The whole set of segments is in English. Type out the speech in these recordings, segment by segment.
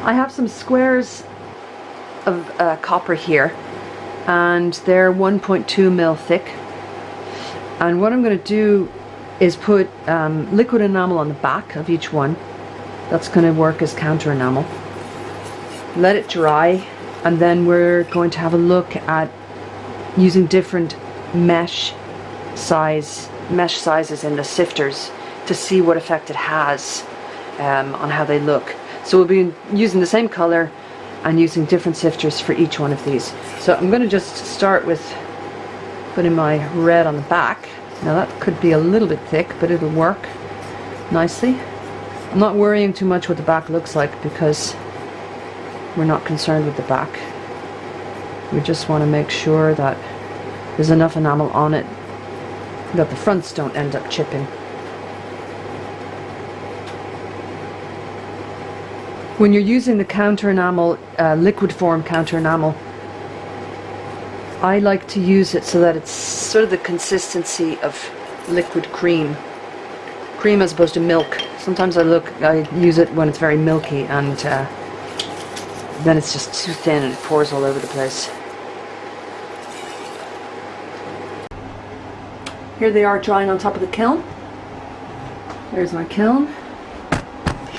I have some squares of copper here, and they're 1.2 mil thick. And what I'm going to do is put liquid enamel on the back of each one. That's going to work as counter enamel. Let it dry, and then we're going to have a look at using different mesh sizes in the sifters to see what effect it has on how they look. So we'll be using the same color and using different sifters for each one of these. So I'm going to just start with putting my red on the back. Now that could be a little bit thick, but it'll work nicely. I'm not worrying too much what the back looks like because we're not concerned with the back. We just want to make sure that there's enough enamel on it that the fronts don't end up chipping. When you're using the counter enamel, liquid form counter enamel, I like to use it so that it's sort of the consistency of liquid cream. Cream as opposed to milk. Sometimes I use it when it's very milky, and then it's just too thin and it pours all over the place. Here they are drying on top of the kiln. There's my kiln.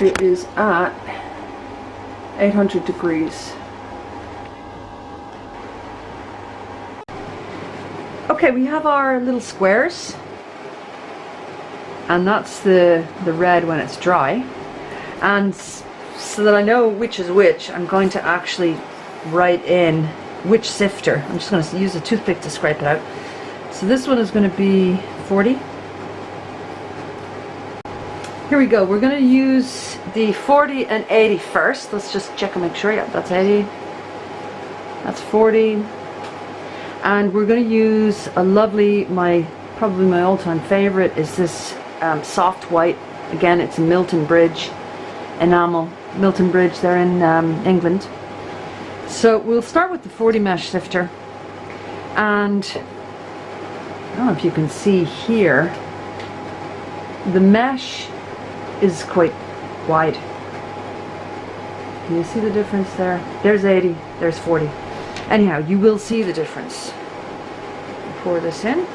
It is at 800 degrees. Okay, we have our little squares, and that's the red when it's dry. And so that I know which is which, I'm going to actually write in which sifter. I'm just going to use a toothpick to scrape it out. So this one is going to be 40. Here we go. We're going to use the 40 and 80 first. Let's just check and make sure. Yeah, that's 80. That's 40. And we're going to use a lovely, probably my all-time favorite is this soft white. Again, it's a Milton Bridge enamel. Milton Bridge, they're in England. So we'll start with the 40 mesh sifter. And I don't know if you can see here, the mesh is quite wide. Can you see the difference there? There's 80, there's 40. Anyhow, you will see the difference. Pour this in.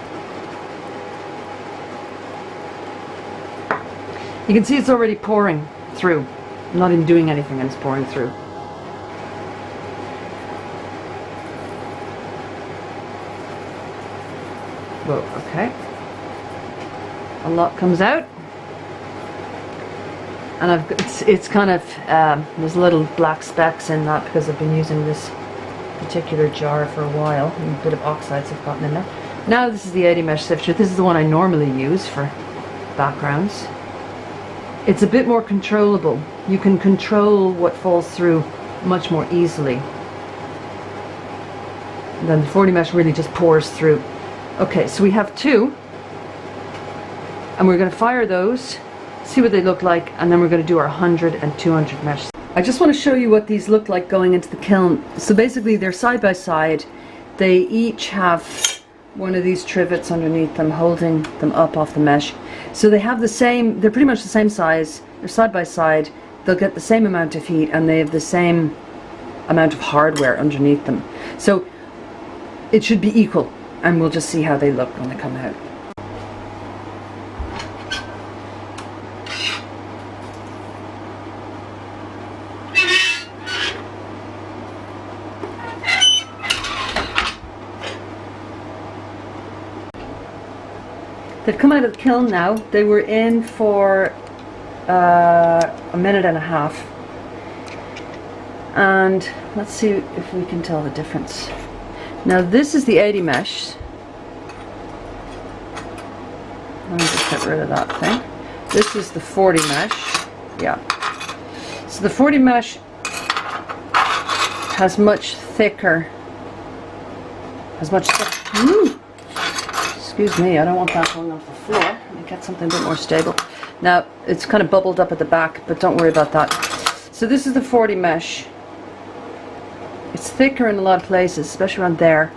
You can see it's already pouring through. I'm not even doing anything and it's pouring through. Whoa, okay. A lot comes out. And it's kind of, there's little black specks in that because I've been using this particular jar for a while, and a bit of oxides have gotten in there. Now this is the 80 mesh sifter. This is the one I normally use for backgrounds. It's a bit more controllable. You can control what falls through much more easily. And then the 40 mesh really just pours through. Okay, so we have two, and we're going to fire those, see what they look like, and then we're going to do our 100 and 200 mesh. I just want to show you what these look like going into the kiln. So basically they're side by side. They each have one of these trivets underneath them holding them up off the mesh. So they have the same, they're pretty much the same size, they're side by side, they'll get the same amount of heat, and they have the same amount of hardware underneath them. So it should be equal, and we'll just see how they look when they come out. They've come out of the kiln now. They were in for a minute and a half. And let's see if we can tell the difference. Now this is the 80 mesh. Let me just get rid of that thing. This is the 40 mesh. Yeah. So the 40 mesh has much thicker. Excuse me, I don't want that going off the floor. Let me get something a bit more stable. Now, it's kind of bubbled up at the back, but don't worry about that. So this is the 40 mesh. It's thicker in a lot of places, especially around there.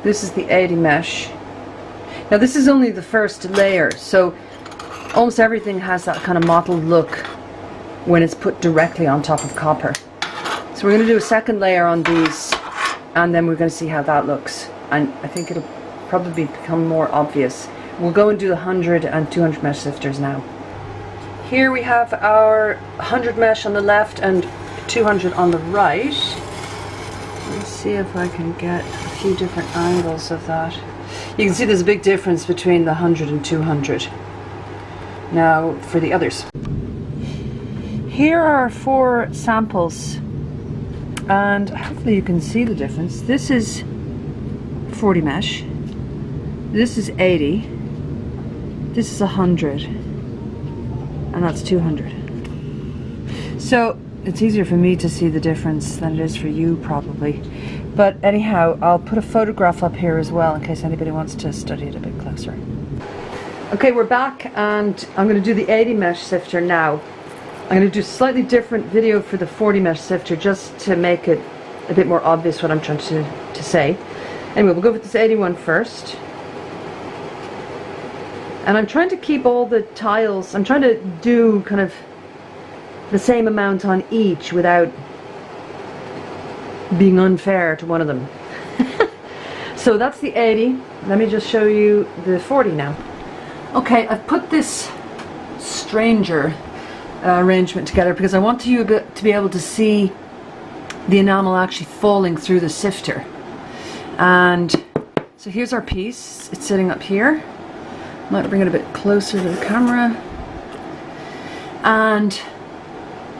This is the 80 mesh. Now this is only the first layer, so almost everything has that kind of mottled look when it's put directly on top of copper. So we're going to do a second layer on these, and then we're going to see how that looks. And I think it'll probably become more obvious. We'll go and do the 100 and 200 mesh sifters now. Here we have our 100 mesh on the left and 200 on the right. Let's see if I can get a few different angles of that. You can see there's a big difference between the 100 and 200. Now for the others. Here are 4 samples, and hopefully you can see the difference. This is 40 mesh, this is 80, this is 100, and that's 200. So it's easier for me to see the difference than it is for you probably. But anyhow, I'll put a photograph up here as well in case anybody wants to study it a bit closer. Okay, we're back, and I'm going to do the 80 mesh sifter now. I'm going to do a slightly different video for the 40 mesh sifter just to make it a bit more obvious what I'm trying to say. Anyway, we'll go with this 81 first. And I'm trying to keep all the tiles, I'm trying to do kind of the same amount on each without being unfair to one of them. So that's the 80. Let me just show you the 40 now. Okay, I've put this stranger arrangement together because I want you to be able to see the enamel actually falling through the sifter. And so here's our piece. It's sitting up here. I might bring it a bit closer to the camera. And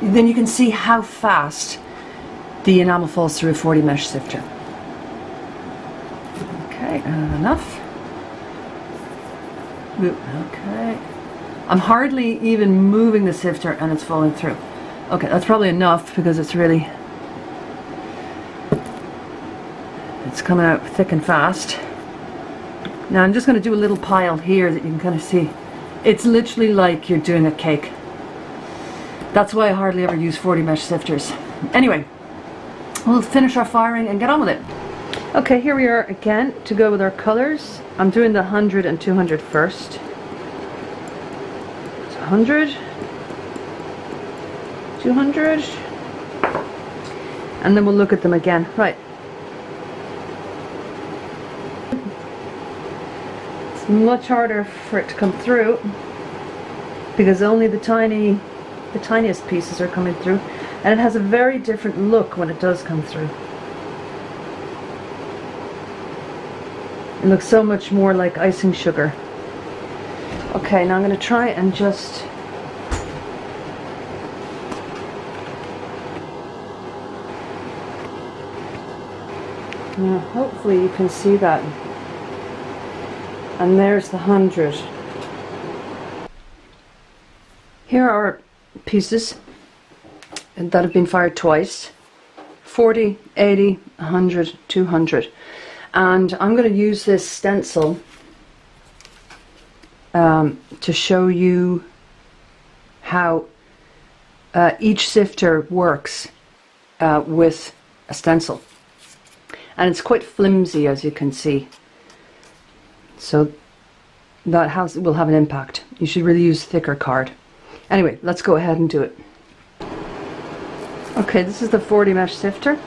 then you can see how fast the enamel falls through a 40 mesh sifter. Okay, enough. Okay. I'm hardly even moving the sifter and it's falling through. Okay, that's probably enough because it's coming out thick and fast. Now I'm just going to do a little pile here that you can kind of see. It's literally like you're doing a cake. That's why I hardly ever use 40 mesh sifters. Anyway, we'll finish our firing and get on with it. Okay, here we are again to go with our colors. I'm doing the 100 and 200 first. So 100, 200, and then we'll look at them again. Right. It's much harder for it to come through because only the tiniest pieces are coming through, and it has a very different look when it does come through. It looks so much more like icing sugar. Okay, now I'm going to try and just now hopefully you can see that. And there's the 100. Here are pieces that have been fired twice. 40, 80, 100, 200. And I'm going to use this stencil to show you how each sifter works with a stencil. And it's quite flimsy, as you can see. So that will have an impact. You should really use thicker card. Anyway, let's go ahead and do it. Okay, this is the 40 mesh sifter.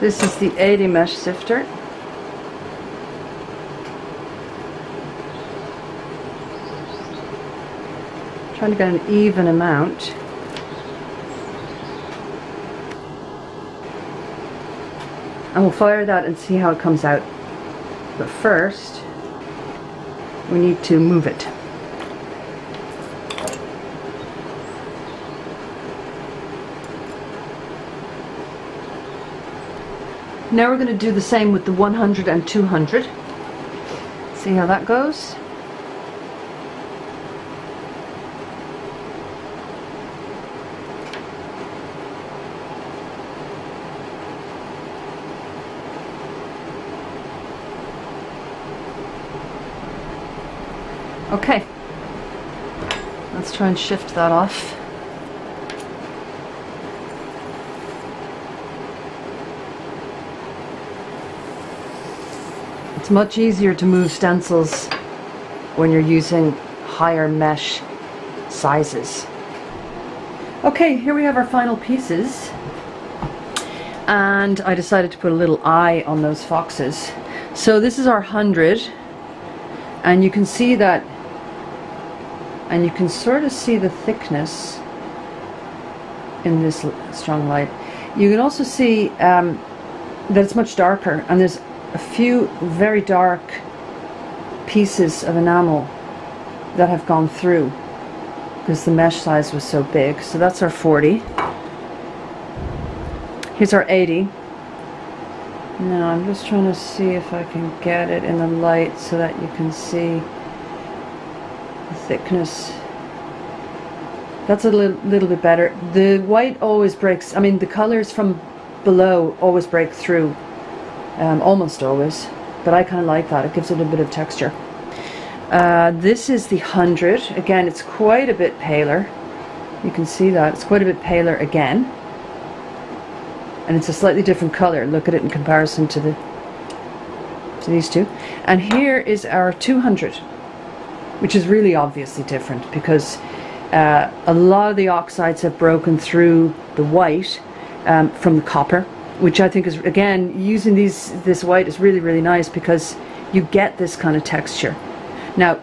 This is the 80 mesh sifter. Trying to get an even amount. And we'll fire that and see how it comes out. But first, we need to move it. Now we're going to do the same with the 100 and 200. See how that goes. Okay, let's try and shift that off. It's much easier to move stencils when you're using higher mesh sizes. Okay, here we have our final pieces, and I decided to put a little eye on those foxes. So this is our 100, and you can see that, and you can sort of see the thickness in this strong light. You can also see that it's much darker, and there's a few very dark pieces of enamel that have gone through because the mesh size was so big. So that's our 40. Here's our 80. Now I'm just trying to see if I can get it in the light so that you can see the thickness. That's a little bit better. The white always breaks, I mean the colors from below always break through, almost always, but I kind of like that. It gives it a bit of texture. This is the 100. Again, it's quite a bit paler. You can see that. It's quite a bit paler again. And it's a slightly different color. Look at it in comparison to these two. And here is our 200, which is really obviously different because a lot of the oxides have broken through the white from the copper, which I think is, again, using this white is really, really nice because you get this kind of texture. Now,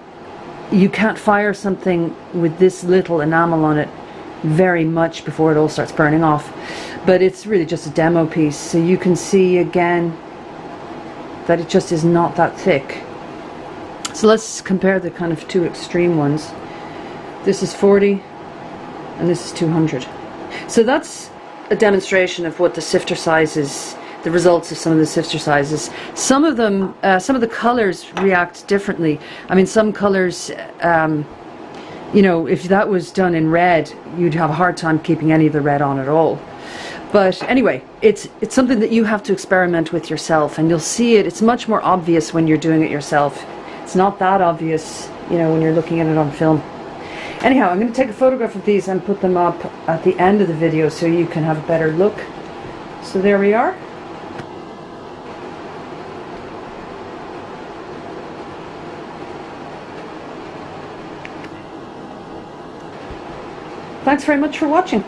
you can't fire something with this little enamel on it very much before it all starts burning off, but it's really just a demo piece, so you can see again that it just is not that thick. So let's compare the kind of two extreme ones. This is 40 and this is 200. So that's a demonstration of what the sifter sizes, the results of some of the sifter sizes. Some of them, some of the colors react differently. I mean, some colors, you know, if that was done in red, you'd have a hard time keeping any of the red on at all. But anyway, it's something that you have to experiment with yourself, and you'll see it. It's much more obvious when you're doing it yourself. It's not that obvious, you know, when you're looking at it on film. Anyhow, I'm going to take a photograph of these and put them up at the end of the video so you can have a better look. So there we are. Thanks very much for watching.